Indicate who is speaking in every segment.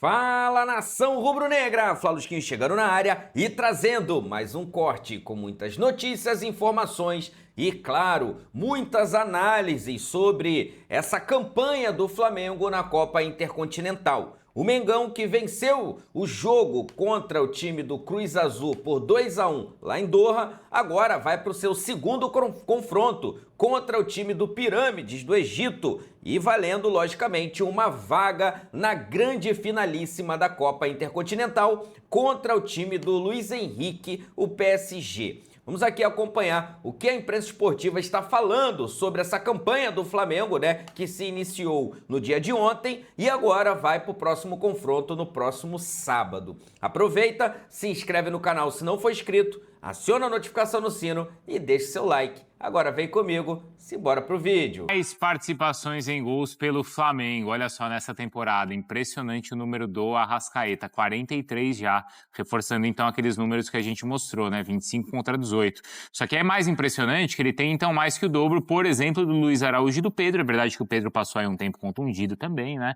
Speaker 1: Fala, nação rubro-negra! Flalusquinho chegando na área e trazendo mais um corte com muitas notícias, informações e, claro, muitas análises sobre essa campanha do Flamengo na Copa Intercontinental. O Mengão, que venceu o jogo contra o time do Cruz Azul por 2-1 lá em Doha, agora vai para o seu segundo confronto contra o time do Pirâmides do Egito e valendo, logicamente, uma vaga na grande finalíssima da Copa Intercontinental contra o time do Luiz Henrique, o PSG. Vamos aqui acompanhar o que a imprensa esportiva está falando sobre essa campanha do Flamengo, né, que se iniciou no dia de ontem e agora vai para o próximo confronto no próximo sábado. Aproveita, se inscreve no canal se não for inscrito, aciona a notificação no sino e deixe seu like. Agora vem comigo, simbora pro vídeo.
Speaker 2: 10 participações em gols pelo Flamengo, olha só nessa temporada, impressionante o número do Arrascaeta, 43 já, reforçando então aqueles números que a gente mostrou, né, 25 contra 18. Só que é mais impressionante que ele tem então mais que o dobro, por exemplo, do Luiz Araújo e do Pedro, é verdade que o Pedro passou aí um tempo contundido também, né,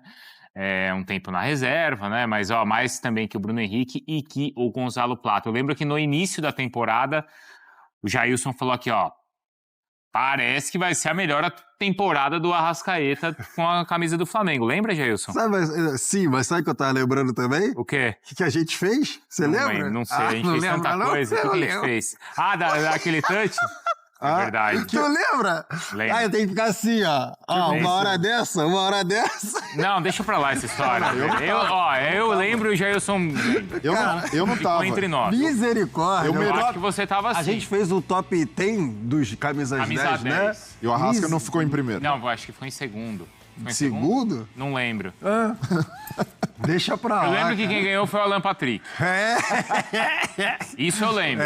Speaker 2: um tempo na reserva, né, mas ó, mais também que o Bruno Henrique e que o Gonzalo Plata. Eu lembro que no início da temporada, o Jailson falou aqui, ó, parece que vai ser a melhor temporada do Arrascaeta com a camisa do Flamengo. Lembra, Jailson?
Speaker 3: Sim, mas sabe o que eu tava lembrando também?
Speaker 2: O quê?
Speaker 3: O que a gente fez? Você lembra?
Speaker 2: Não sei, a gente fez tanta coisa. O que a gente fez? Ah, daquele touch? É verdade.
Speaker 3: Tu lembra?
Speaker 2: Lembro.
Speaker 3: Ah, eu tenho que ficar assim, ó. Uma hora dessa.
Speaker 2: Não, deixa pra lá essa história. Eu lembro e o Jailson
Speaker 4: Eu não
Speaker 2: ficou
Speaker 4: tava.
Speaker 2: entre nós.
Speaker 3: Misericórdia.
Speaker 2: Eu acho que você tava assim.
Speaker 3: A gente fez o top 10 dos camisas
Speaker 2: Camisa
Speaker 3: 10, né?
Speaker 2: 10.
Speaker 4: E o Arrasca não ficou em primeiro.
Speaker 2: Não, eu acho que foi em segundo. Foi em
Speaker 3: Segundo?
Speaker 2: Não lembro.
Speaker 3: Deixa pra lá.
Speaker 2: Eu lembro que quem ganhou foi o Alan Patrick. Isso eu lembro.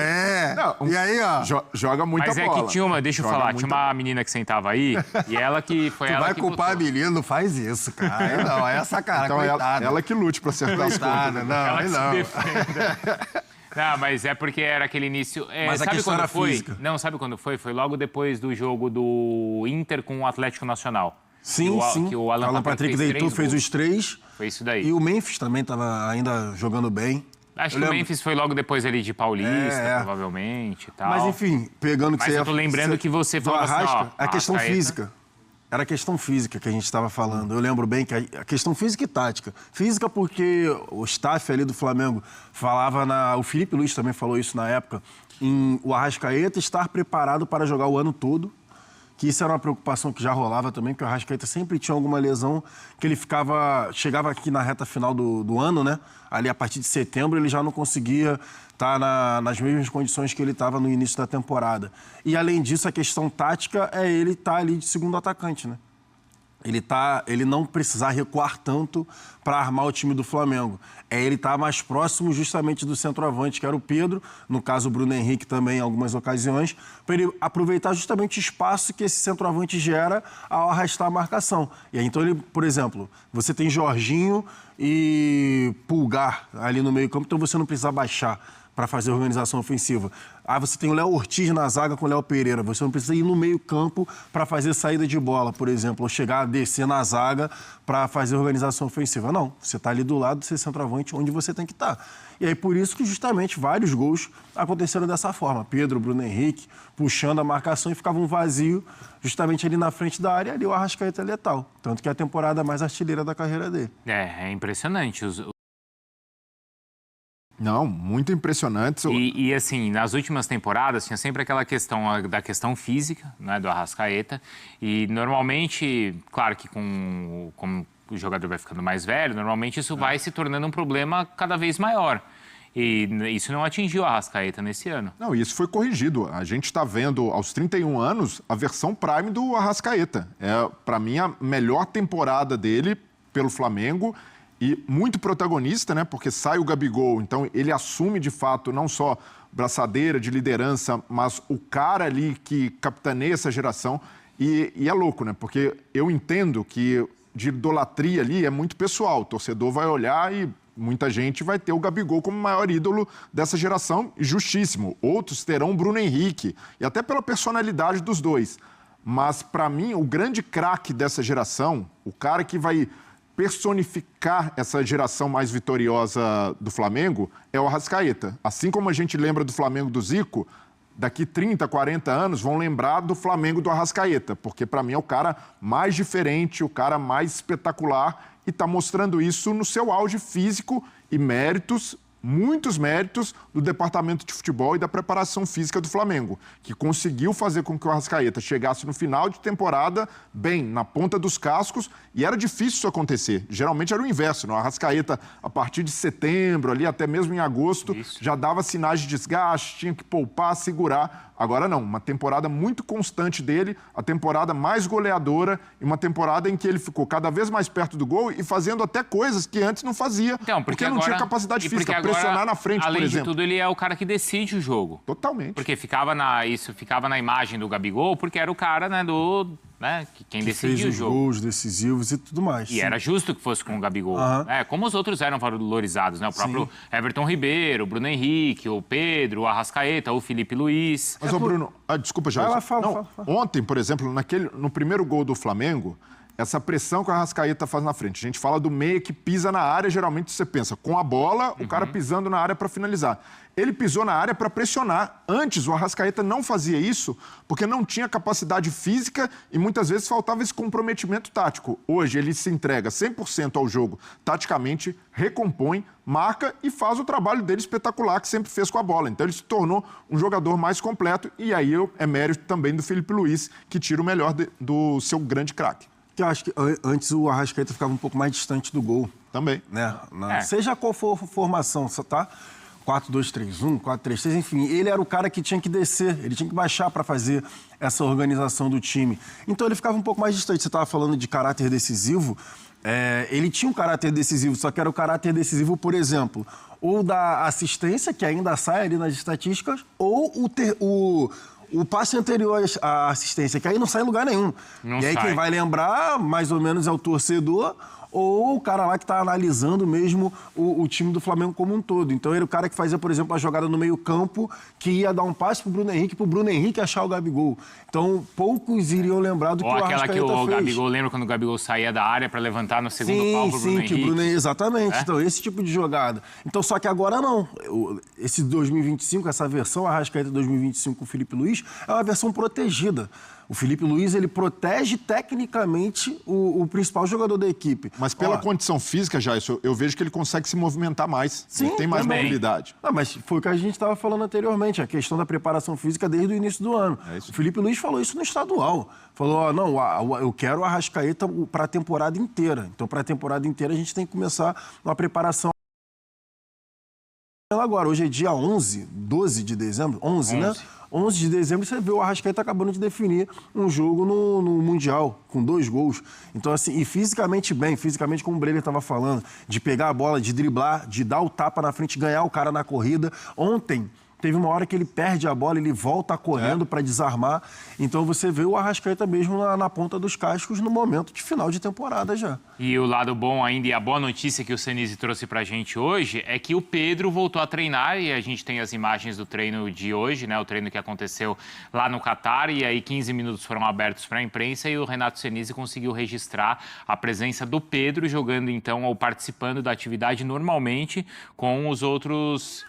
Speaker 4: Não,
Speaker 3: E aí, ó.
Speaker 4: Joga muita
Speaker 2: Mas
Speaker 4: bola.
Speaker 2: é que tinha uma, deixa eu
Speaker 4: Joga
Speaker 2: falar,
Speaker 4: muita
Speaker 2: tinha uma menina que sentava aí e ela que foi
Speaker 3: Tu
Speaker 2: ela
Speaker 3: vai
Speaker 2: que
Speaker 3: culpar
Speaker 2: botou.
Speaker 3: a menina, não faz isso, cara. Aí não, é essa cara,
Speaker 4: Então
Speaker 3: coitada.
Speaker 4: ela que lute pra acertar as
Speaker 3: Coitada,
Speaker 4: contas.
Speaker 3: não,
Speaker 2: Ela
Speaker 3: aí
Speaker 2: que se
Speaker 3: não.
Speaker 2: defenda. Não, mas é porque era aquele início...
Speaker 3: Mas a
Speaker 2: sabe
Speaker 3: questão
Speaker 2: quando
Speaker 3: era
Speaker 2: foi?
Speaker 3: física.
Speaker 2: Não, sabe quando foi? Foi logo depois do jogo do Inter com o Atlético Nacional.
Speaker 3: Sim, sim.
Speaker 2: Que o Alan Patrick
Speaker 3: deitou, fez os 3.
Speaker 2: Foi isso daí.
Speaker 3: E o Memphis também estava ainda jogando bem.
Speaker 2: Acho
Speaker 3: Eu
Speaker 2: que o
Speaker 3: lembro.
Speaker 2: Memphis foi logo depois ali de Paulista, provavelmente e tal.
Speaker 3: Mas enfim, pegando o que
Speaker 2: Mas
Speaker 3: você
Speaker 2: eu tô lembrando que você falou assim, ó,
Speaker 3: a questão
Speaker 2: Arrascaeta.
Speaker 3: física. Era a questão física que a gente estava falando. Eu lembro bem que a questão física e tática. Física porque o staff ali do Flamengo falava o Felipe Luiz também falou isso na época, em o Arrascaeta estar preparado para jogar o ano todo, que isso era uma preocupação que já rolava também, porque o Arrascaeta sempre tinha alguma lesão que ele chegava aqui na reta final do ano, né? Ali a partir de setembro ele já não conseguia estar nas mesmas condições que ele estava no início da temporada. E além disso, a questão tática é ele estar ali de segundo atacante, né? Ele não precisar recuar tanto para armar o time do Flamengo. Ele estar mais próximo justamente do centroavante, que era o Pedro, no caso o Bruno Henrique também em algumas ocasiões, para ele aproveitar justamente o espaço que esse centroavante gera ao arrastar a marcação. E aí, então, por exemplo, você tem Jorginho e Pulgar ali no meio-campo, então você não precisa baixar para fazer a organização ofensiva. Você tem o Léo Ortiz na zaga com o Léo Pereira. Você não precisa ir no meio-campo para fazer saída de bola, por exemplo, ou chegar a descer na zaga para fazer a organização ofensiva. Não, você está ali do lado do seu centroavante onde você tem que estar. E aí, por isso que justamente vários gols aconteceram dessa forma. Pedro, Bruno Henrique, puxando a marcação e ficava um vazio justamente ali na frente da área, e ali o Arrascaeta é letal. Tanto que é a temporada mais artilheira da carreira dele.
Speaker 2: É impressionante.
Speaker 4: Não, muito impressionante.
Speaker 2: E assim, nas últimas temporadas tinha sempre aquela questão da questão física, né, do Arrascaeta. E normalmente, claro que como o jogador vai ficando mais velho, normalmente isso vai se tornando um problema cada vez maior. E isso não atingiu o Arrascaeta nesse ano.
Speaker 4: Não, isso foi corrigido. A gente está vendo, aos 31 anos, a versão Prime do Arrascaeta. É, para mim, a melhor temporada dele pelo Flamengo. E muito protagonista, né? Porque sai o Gabigol, então ele assume de fato não só braçadeira de liderança, mas o cara ali que capitaneia essa geração. E é louco, né? Porque eu entendo que de idolatria ali é muito pessoal. O torcedor vai olhar e muita gente vai ter o Gabigol como o maior ídolo dessa geração, e justíssimo. Outros terão o Bruno Henrique, e até pela personalidade dos dois. Mas, para mim, o grande craque dessa geração, o cara que vai personificar essa geração mais vitoriosa do Flamengo é o Arrascaeta. Assim como a gente lembra do Flamengo do Zico, daqui 30, 40 anos vão lembrar do Flamengo do Arrascaeta, porque para mim é o cara mais diferente, o cara mais espetacular e está mostrando isso no seu auge físico e méritos, muitos méritos do departamento de futebol e da preparação física do Flamengo, que conseguiu fazer com que o Arrascaeta chegasse no final de temporada bem, na ponta dos cascos, e era difícil isso acontecer. Geralmente era o inverso, né? O Arrascaeta, a partir de setembro, ali até mesmo em agosto, já dava sinais de desgaste, tinha que poupar, segurar. Agora não, uma temporada muito constante dele, a temporada mais goleadora e uma temporada em que ele ficou cada vez mais perto do gol e fazendo até coisas que antes não fazia,
Speaker 2: então,
Speaker 4: porque não tinha capacidade física, pressionar na frente, por exemplo.
Speaker 2: Além de tudo, ele é o cara que decide o jogo.
Speaker 4: Totalmente.
Speaker 2: Porque ficava na imagem do Gabigol, porque era o cara, né, quem decidia o
Speaker 3: fez os
Speaker 2: jogo.
Speaker 3: gols decisivos e tudo mais.
Speaker 2: E era justo que fosse com o Gabigol. Como os outros eram valorizados, né? O próprio Everton Ribeiro, o Bruno Henrique, o Pedro, o Arrascaeta, o Felipe Luiz.
Speaker 4: Mas, Bruno, desculpa, Jorge.
Speaker 3: Fala.
Speaker 4: Ontem, por exemplo, no primeiro gol do Flamengo, essa pressão que o Arrascaeta faz na frente. A gente fala do meia que pisa na área, geralmente você pensa, com a bola, o cara pisando na área para finalizar. Ele pisou na área para pressionar. Antes, o Arrascaeta não fazia isso porque não tinha capacidade física e muitas vezes faltava esse comprometimento tático. Hoje, ele se entrega 100% ao jogo taticamente, recompõe, marca e faz o trabalho dele espetacular que sempre fez com a bola. Então, ele se tornou um jogador mais completo e aí é mérito também do Felipe Luiz, que tira o melhor do seu grande craque.
Speaker 3: Eu acho que antes o Arrascaeta ficava um pouco mais distante do gol.
Speaker 4: Também.
Speaker 3: Né? Seja qual for a formação, tá? 4-2-3-1, 4-3-3, enfim, ele era o cara que tinha que descer, ele tinha que baixar para fazer essa organização do time. Então ele ficava um pouco mais distante. Você estava falando de caráter decisivo, ele tinha um caráter decisivo, só que era o caráter decisivo, por exemplo, ou da assistência, que ainda sai ali nas estatísticas, ou o passe anterior à assistência, que aí não sai em lugar nenhum. E aí quem vai lembrar, mais ou menos, é o torcedor ou o cara lá que está analisando mesmo o time do Flamengo como um todo. Então, ele era o cara que fazia, por exemplo, a jogada no meio-campo, que ia dar um passe pro Bruno Henrique achar o Gabigol. Então, poucos iriam lembrar do que o Arrascaeta fez.
Speaker 2: Ou aquela que o Gabigol, lembra quando o Gabigol saía da área para levantar no segundo pau pro Bruno Henrique?
Speaker 3: Que o Bruno, exatamente. Então, esse tipo de jogada. Então, só que agora não. Esse 2025, essa versão Arrascaeta 2025 com o Felipe Luiz, é uma versão protegida. O Felipe Luiz, ele protege tecnicamente o principal jogador da equipe.
Speaker 4: Mas pela condição física, Jair, eu vejo que ele consegue se movimentar mais.
Speaker 3: Sim,
Speaker 4: ele tem mais mobilidade.
Speaker 3: Mas foi o que a gente estava falando anteriormente, a questão da preparação física desde o início do ano. O Felipe Luiz falou isso no estadual. Falou, eu quero o Arrascaeta para a temporada inteira. Então, para a temporada inteira, a gente tem que começar uma preparação. Agora, hoje é dia 12 de dezembro, 11, né? 11 de dezembro, você vê o Arrascaeta acabando de definir um jogo no Mundial, com 2 gols. Então, assim, e fisicamente bem, como o Breler estava falando, de pegar a bola, de driblar, de dar o tapa na frente, ganhar o cara na corrida. Ontem, teve uma hora que ele perde a bola, ele volta correndo para desarmar. Então, você vê o Arrascaeta mesmo na ponta dos cascos no momento de final de temporada já.
Speaker 2: E o lado bom ainda, e a boa notícia que o Senise trouxe pra gente hoje, é que o Pedro voltou a treinar, e a gente tem as imagens do treino de hoje, né? O treino que aconteceu lá no Catar, e aí 15 minutos foram abertos para a imprensa, e o Renato Senise conseguiu registrar a presença do Pedro jogando, então, ou participando da atividade normalmente com os outros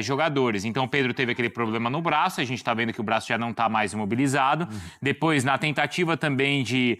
Speaker 2: jogadores. Então o Pedro teve aquele problema no braço, a gente está vendo que o braço já não está mais imobilizado. Depois, na tentativa também de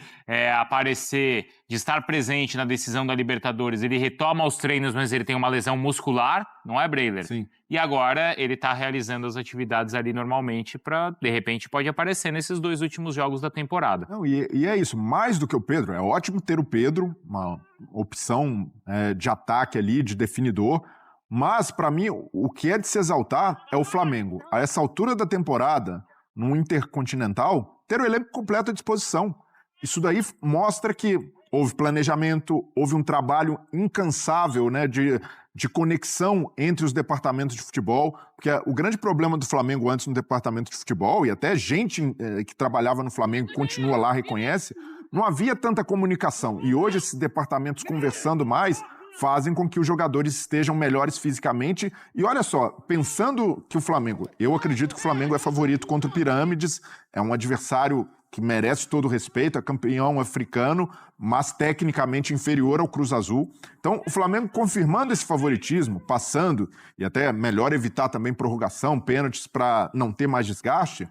Speaker 2: aparecer, de estar presente na decisão da Libertadores, ele retoma os treinos, mas ele tem uma lesão muscular, não é, Breler?
Speaker 4: Sim.
Speaker 2: E agora ele está realizando as atividades ali normalmente para, de repente, pode aparecer nesses 2 últimos jogos da temporada.
Speaker 4: Não, e é isso, mais do que o Pedro, é ótimo ter o Pedro, uma opção de ataque ali, de definidor. Mas, para mim, o que é de se exaltar é o Flamengo. A essa altura da temporada, no Intercontinental, ter o elenco completo à disposição. Isso daí mostra que houve planejamento, houve um trabalho incansável, né, de conexão entre os departamentos de futebol, porque o grande problema do Flamengo antes no departamento de futebol, e até gente que trabalhava no Flamengo continua lá, reconhece, não havia tanta comunicação. E hoje esses departamentos conversando mais fazem com que os jogadores estejam melhores fisicamente. E olha só, pensando que o Flamengo, eu acredito que o Flamengo é favorito contra o Pirâmides, é um adversário que merece todo o respeito, é campeão africano, mas tecnicamente inferior ao Cruz Azul. Então, o Flamengo confirmando esse favoritismo, passando, e até melhor evitar também prorrogação, pênaltis para não ter mais desgaste,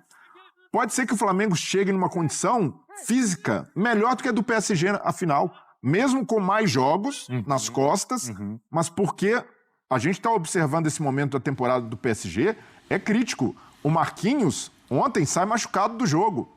Speaker 4: pode ser que o Flamengo chegue numa condição física melhor do que a do PSG, afinal, mesmo com mais jogos nas costas, mas porque a gente está observando esse momento da temporada do PSG, é crítico. O Marquinhos ontem sai machucado do jogo.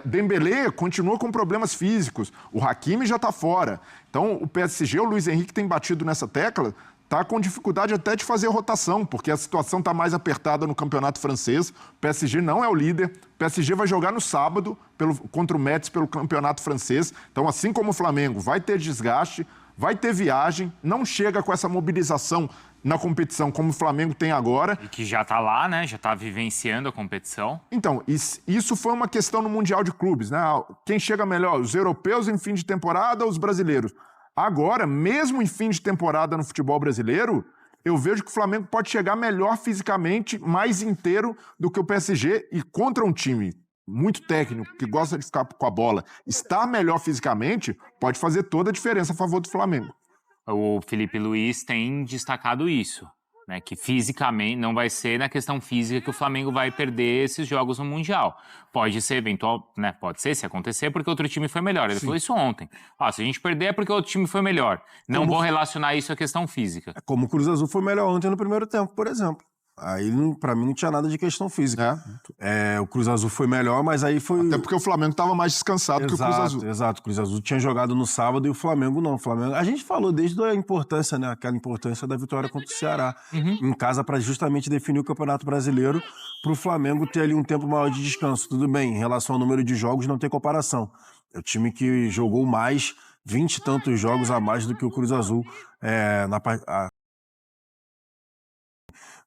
Speaker 4: Dembélé continua com problemas físicos. O Hakimi já está fora. Então, o PSG, o Luiz Henrique tem batido nessa tecla, está com dificuldade até de fazer rotação, porque a situação está mais apertada no campeonato francês. O PSG não é o líder. O PSG vai jogar no sábado contra o Metz pelo campeonato francês. Então, assim como o Flamengo, vai ter desgaste, vai ter viagem, não chega com essa mobilização na competição como o Flamengo tem agora.
Speaker 2: E que já está lá, né? Já está vivenciando a competição.
Speaker 4: Então, isso foi uma questão no Mundial de Clubes, né? Quem chega melhor, os europeus em fim de temporada ou os brasileiros? Agora, mesmo em fim de temporada no futebol brasileiro, eu vejo que o Flamengo pode chegar melhor fisicamente, mais inteiro do que o PSG, e contra um time muito técnico, que gosta de ficar com a bola, estar melhor fisicamente, pode fazer toda a diferença a favor do Flamengo.
Speaker 2: O Felipe Luiz tem destacado isso, né? Que fisicamente não vai ser na questão física que o Flamengo vai perder esses jogos no Mundial. Pode ser eventual, né? Pode ser, se acontecer, porque outro time foi melhor. Ele falou isso ontem. Se a gente perder é porque outro time foi melhor. Não vou relacionar isso à questão física.
Speaker 3: Como o Cruz Azul foi melhor ontem no primeiro tempo, por exemplo. Aí, pra mim, não tinha nada de questão física. O Cruz Azul foi melhor, mas aí foi...
Speaker 4: Até porque o Flamengo estava mais descansado que o Cruz Azul.
Speaker 3: Exato, o Cruz Azul tinha jogado no sábado e o Flamengo não. A gente falou desde a importância, né? Aquela importância da vitória contra o Ceará. Em casa, para justamente definir o Campeonato Brasileiro, pro Flamengo ter ali um tempo maior de descanso. Tudo bem, em relação ao número de jogos, não tem comparação. É o time que jogou mais, 20 e tantos jogos a mais do que o Cruz Azul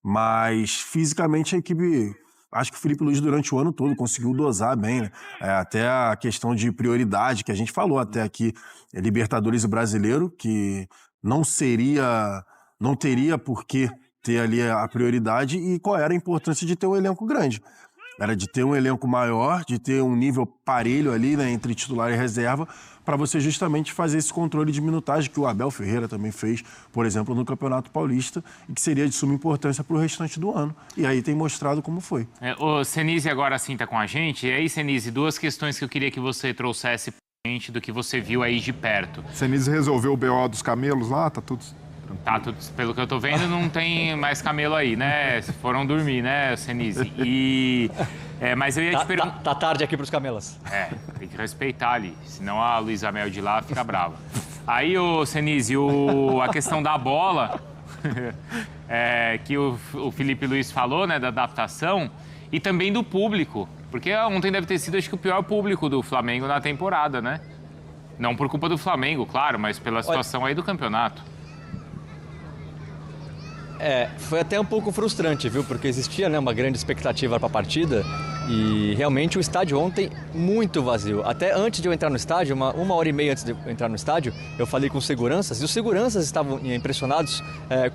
Speaker 3: mas fisicamente a equipe, acho que o Felipe Luiz durante o ano todo conseguiu dosar bem, né? Até a questão de prioridade que a gente falou até aqui, Libertadores e Brasileiro, que não teria por que ter ali a prioridade, e qual era a importância de ter um elenco grande. Era de ter um elenco maior, de ter um nível parelho ali, né, entre titular e reserva, para você justamente fazer esse controle de minutagem que o Abel Ferreira também fez, por exemplo, no Campeonato Paulista, e que seria de suma importância para o restante do ano. E aí tem mostrado como foi.
Speaker 2: O Senise agora sim está com a gente. E aí, Senise, duas questões que eu queria que você trouxesse para a gente do que você viu aí de perto.
Speaker 4: Senise resolveu o BO dos camelos lá, tá tudo...
Speaker 2: Pelo que eu tô vendo, não tem mais camelo aí, né? Foram dormir, né, Senise? Mas eu ia te perguntar...
Speaker 5: Tá tarde aqui pros camelos.
Speaker 2: Tem que respeitar ali, senão a Luísa Mel de lá fica brava. Aí, Senise, a questão da bola, que o Felipe Luiz falou, né, da adaptação, e também do público, porque ontem deve ter sido, acho que, o pior público do Flamengo na temporada, né? Não por culpa do Flamengo, claro, mas pela situação aí do campeonato.
Speaker 5: Foi até um pouco frustrante, viu? Porque existia, né, uma grande expectativa para a partida e realmente o estádio ontem muito vazio. Até antes de eu entrar no estádio, uma hora e meia antes de eu entrar no estádio, eu falei com seguranças e os seguranças estavam impressionados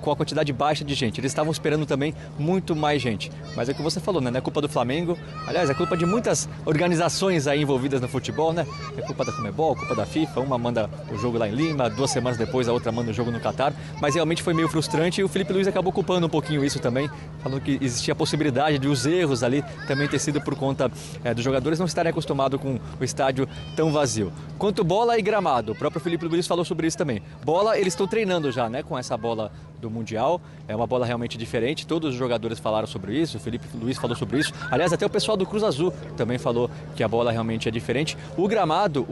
Speaker 5: com a quantidade baixa de gente. Eles estavam esperando também muito mais gente. Mas é o que você falou, né? Não é culpa do Flamengo. Aliás, é culpa de muitas organizações aí envolvidas no futebol, né? É culpa da Conmebol, culpa da FIFA. Uma manda o jogo lá em Lima, 2 semanas depois a outra manda o jogo no Catar. Mas realmente foi meio frustrante e o Felipe Luiz acabou culpando um pouquinho isso também, falando que existia a possibilidade de os erros ali também ter sido por conta dos jogadores não estarem acostumados com o estádio tão vazio. Quanto bola e gramado, o próprio Felipe Luiz falou sobre isso também. Bola, eles estão treinando já, né, com essa bola do Mundial, é uma bola realmente diferente, todos os jogadores falaram sobre isso, o Felipe Luiz falou sobre isso, aliás, até o pessoal do Cruz Azul também falou que a bola realmente é diferente. O gramado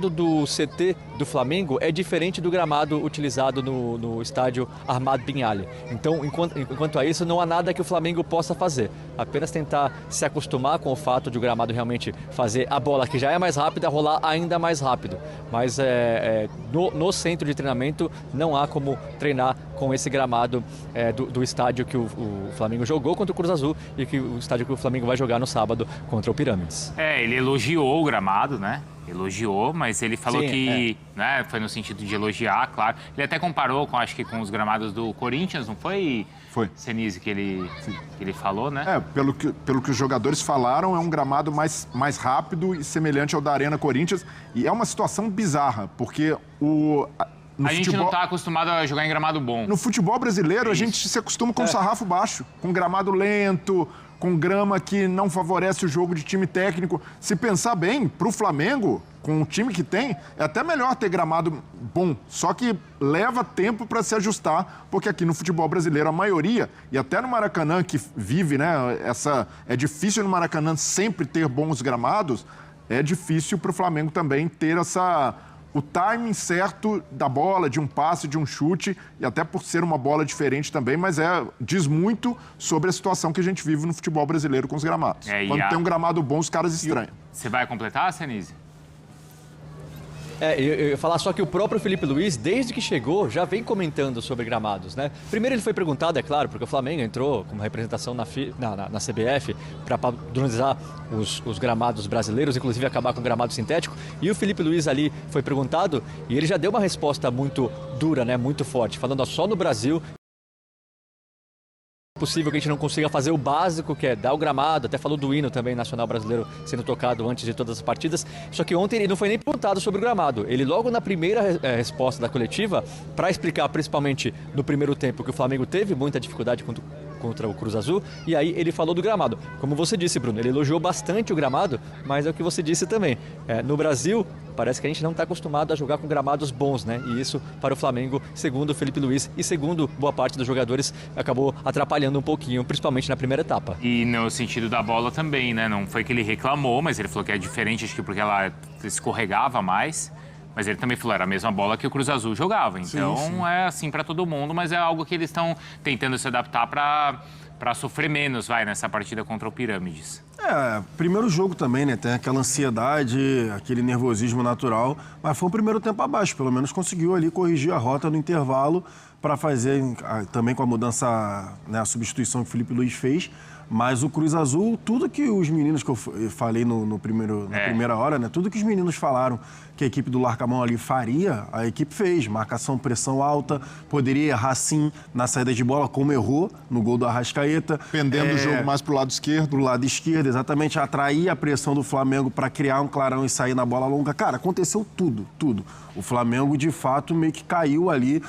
Speaker 5: do CT do Flamengo é diferente do gramado utilizado no estádio Ahmad Bin Ali. Então, enquanto a isso, não há nada que o Flamengo possa fazer, apenas tentar se acostumar com o fato de o gramado realmente fazer a bola, que já é mais rápida, rolar ainda mais rápido. Mas no centro de treinamento não há como treinar com esse gramado do estádio que o Flamengo jogou contra o Cruz Azul e que o estádio que o Flamengo vai jogar no sábado contra o Pirâmides.
Speaker 2: Ele elogiou o gramado, né? Elogiou, mas ele falou
Speaker 5: Sim,
Speaker 2: que né, foi no sentido de elogiar, claro. Ele até comparou com, acho que com os gramados do Corinthians, não foi?
Speaker 4: Foi.
Speaker 2: Senise que ele falou, né?
Speaker 4: Pelo que os jogadores falaram, é um gramado mais rápido e semelhante ao da Arena Corinthians. E é uma situação bizarra, porque
Speaker 2: a gente não está acostumado a jogar em gramado bom.
Speaker 4: No futebol brasileiro, a gente se acostuma com sarrafo baixo, com gramado lento, com grama que não favorece o jogo de time técnico. Se pensar bem, para o Flamengo, com o time que tem, é até melhor ter gramado bom. Só que leva tempo para se ajustar, porque aqui no futebol brasileiro, a maioria, e até no Maracanã, que vive, né, é difícil no Maracanã sempre ter bons gramados, é difícil para o Flamengo também ter o timing certo da bola, de um passe, de um chute, e até por ser uma bola diferente também, mas diz muito sobre a situação que a gente vive no futebol brasileiro com os gramados. Quando tem um gramado bom, os caras estranham.
Speaker 2: Você vai completar, Senise?
Speaker 5: Eu ia falar só que o próprio Felipe Luiz, desde que chegou, já vem comentando sobre gramados, né? Primeiro ele foi perguntado, é claro, porque o Flamengo entrou como representação na CBF para padronizar os gramados brasileiros, inclusive acabar com o gramado sintético. E o Felipe Luiz ali foi perguntado e ele já deu uma resposta muito dura, né? Muito forte, falando só no Brasil. É possível que a gente não consiga fazer o básico, que é dar o gramado, até falou do hino também nacional brasileiro sendo tocado antes de todas as partidas, só que ontem ele não foi nem perguntado sobre o gramado. Ele logo na primeira resposta da coletiva, para explicar principalmente no primeiro tempo que o Flamengo teve muita dificuldade contra o Cruz Azul, e aí ele falou do gramado. Como você disse, Bruno, ele elogiou bastante o gramado, mas é o que você disse também. No Brasil, parece que a gente não está acostumado a jogar com gramados bons, né? E isso, para o Flamengo, segundo o Felipe Luiz e segundo boa parte dos jogadores, acabou atrapalhando um pouquinho, principalmente na primeira etapa.
Speaker 2: E no sentido da bola também, né? Não foi que ele reclamou, mas ele falou que é diferente, acho que porque ela escorregava mais. Mas ele também falou, era a mesma bola que o Cruz Azul jogava. Então, sim. É assim para todo mundo, mas é algo que eles estão tentando se adaptar para sofrer menos, nessa partida contra o Pirâmides.
Speaker 3: Primeiro jogo também, né? Tem aquela ansiedade, aquele nervosismo natural, mas foi um primeiro tempo abaixo, pelo menos conseguiu ali corrigir a rota no intervalo para fazer, também com a mudança, né, a substituição que o Felipe Luiz fez. Mas o Cruz Azul, tudo que os meninos que eu falei na primeira hora, né? Tudo que os meninos falaram que a equipe do Larcamão ali faria, a equipe fez. Marcação, pressão alta, poderia errar sim na saída de bola, como errou no gol do Arrascaeta.
Speaker 4: Pendendo o jogo mais pro lado esquerdo.
Speaker 3: Pro lado esquerdo, exatamente. Atrair a pressão do Flamengo para criar um clarão e sair na bola longa. Cara, aconteceu tudo. O Flamengo, de fato, meio que caiu ali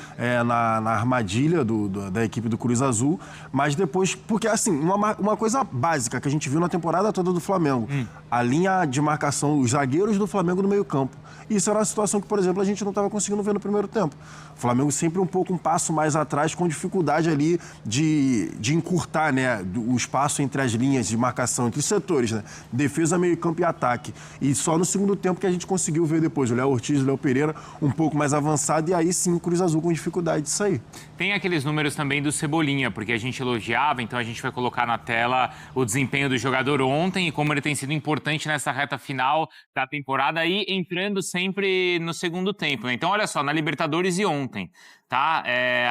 Speaker 3: na armadilha da equipe do Cruz Azul. Mas depois, porque assim, uma coisa básica que a gente viu na temporada toda do Flamengo, a linha de marcação, os zagueiros do Flamengo no meio-campo. Isso era uma situação que, por exemplo, a gente não estava conseguindo ver no primeiro tempo. O Flamengo sempre um passo mais atrás, com dificuldade ali de encurtar, né, o espaço entre as linhas de marcação, entre os setores, né? Defesa, meio-campo e ataque. E só no segundo tempo que a gente conseguiu ver depois o Léo Ortiz e o Léo Pereira um pouco mais avançado, e aí sim o Cruz Azul com dificuldade de sair.
Speaker 2: Tem aqueles números também do Cebolinha, porque a gente elogiava, então a gente vai colocar na tela o desempenho do jogador ontem e como ele tem sido importante nessa reta final da temporada e entrando sempre no segundo tempo, né? Então, olha só, na Libertadores e ontem, tá?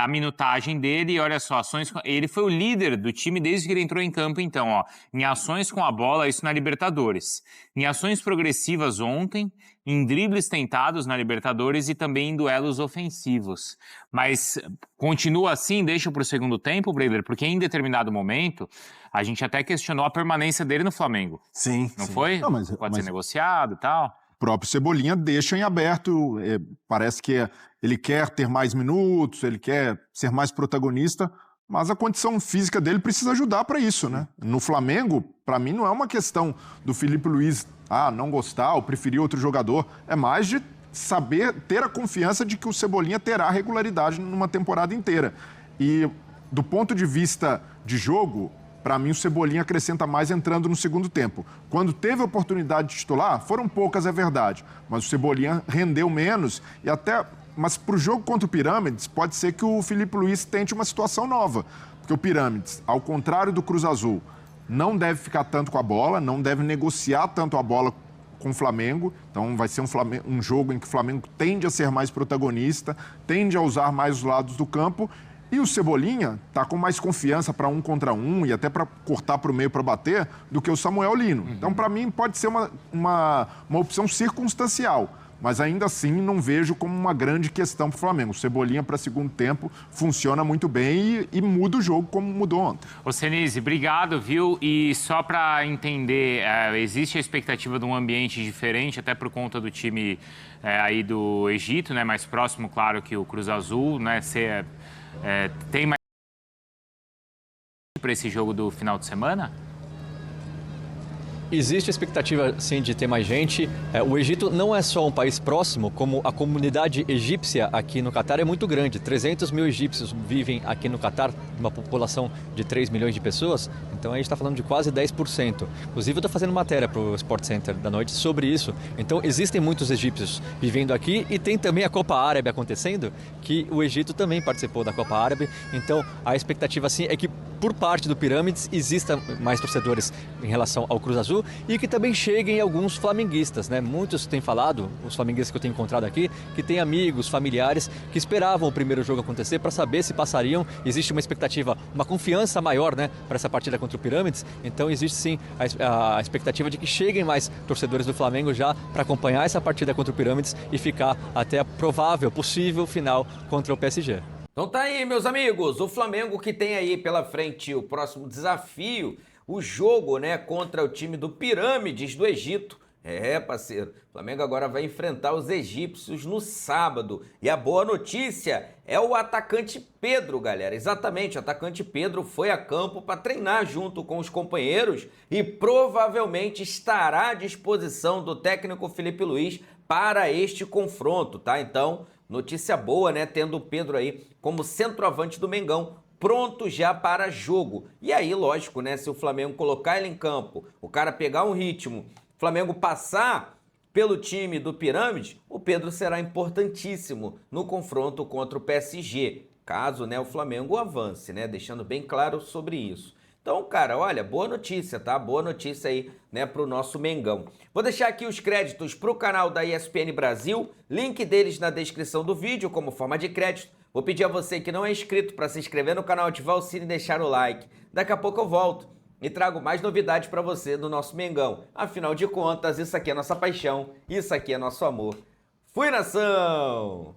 Speaker 2: A minutagem dele, olha só, ele foi o líder do time desde que ele entrou em campo, então, ó, em ações com a bola, isso na Libertadores. Em ações progressivas ontem, em dribles tentados na Libertadores e também em duelos ofensivos. Mas continua assim, deixa para o segundo tempo, Breiler, porque em determinado momento a gente até questionou a permanência dele no Flamengo.
Speaker 3: Sim.
Speaker 2: Não foi?
Speaker 4: Não,
Speaker 2: Pode ser negociado e tal.
Speaker 4: O próprio Cebolinha deixa em aberto, parece que ele quer ter mais minutos, ele quer ser mais protagonista, mas a condição física dele precisa ajudar para isso, né? No Flamengo, para mim, não é uma questão do Felipe Luiz não gostar ou preferir outro jogador, é mais de saber, ter a confiança de que o Cebolinha terá regularidade numa temporada inteira. E do ponto de vista de jogo, para mim o Cebolinha acrescenta mais entrando no segundo tempo. Quando teve a oportunidade de titular, foram poucas, é verdade, mas o Cebolinha rendeu menos e até... Mas para o jogo contra o Pirâmides, pode ser que o Felipe Luiz tente uma situação nova. Porque o Pirâmides, ao contrário do Cruz Azul, não deve ficar tanto com a bola, não deve negociar tanto a bola com o Flamengo. Então vai ser um jogo em que o Flamengo tende a ser mais protagonista, tende a usar mais os lados do campo. E o Cebolinha tá com mais confiança para 1 contra 1 e até para cortar para o meio para bater do que o Samuel Lino. Então, para mim, pode ser uma opção circunstancial. Mas ainda assim não vejo como uma grande questão para o Flamengo. O Cebolinha para segundo tempo funciona muito bem e muda o jogo como mudou ontem.
Speaker 2: Ô Senise, obrigado, viu? E só para entender, existe a expectativa de um ambiente diferente, até por conta do time aí do Egito, né? Mais próximo, claro, que o Cruz Azul, né? Tem mais para esse jogo do final de semana?
Speaker 5: Existe a expectativa, sim, de ter mais gente. O Egito não é só um país próximo, como a comunidade egípcia aqui no Catar é muito grande. 300 mil egípcios vivem aqui no Catar, uma população de 3 milhões de pessoas. Então a gente está falando de quase 10%. Inclusive eu estou fazendo matéria para o Sport Center da noite sobre isso. Então existem muitos egípcios vivendo aqui e tem também a Copa Árabe acontecendo, que o Egito também participou da Copa Árabe. Então a expectativa, sim, é que por parte do Pirâmides exista mais torcedores em relação ao Cruz Azul e que também cheguem alguns flamenguistas, né? Muitos têm falado, os flamenguistas que eu tenho encontrado aqui, que têm amigos, familiares que esperavam o primeiro jogo acontecer para saber se passariam. Existe uma expectativa, uma confiança maior, né, para essa partida contra o Pirâmides. Então existe sim a expectativa de que cheguem mais torcedores do Flamengo já para acompanhar essa partida contra o Pirâmides e ficar até a provável, possível final contra o PSG.
Speaker 1: Então tá aí, meus amigos, o Flamengo que tem aí pela frente o próximo desafio, o jogo, né, contra o time do Pirâmides do Egito. Parceiro, o Flamengo agora vai enfrentar os egípcios no sábado. E a boa notícia é o atacante Pedro, galera. Exatamente, o atacante Pedro foi a campo para treinar junto com os companheiros e provavelmente estará à disposição do técnico Felipe Luiz para este confronto, tá? Então, notícia boa, né? Tendo o Pedro aí como centroavante do Mengão, pronto já para jogo. E aí, lógico, né? Se o Flamengo colocar ele em campo, o cara pegar um ritmo, o Flamengo passar pelo time do Pirâmide, o Pedro será importantíssimo no confronto contra o PSG, caso, né, o Flamengo avance, né? Deixando bem claro sobre isso. Então, cara, olha, boa notícia, tá? Boa notícia aí, né, pro nosso Mengão. Vou deixar aqui os créditos pro canal da ESPN Brasil, link deles na descrição do vídeo como forma de crédito. Vou pedir a você que não é inscrito para se inscrever no canal, ativar o sino e deixar o like. Daqui a pouco eu volto e trago mais novidades para você do nosso Mengão. Afinal de contas, isso aqui é nossa paixão, isso aqui é nosso amor. Fui, nação!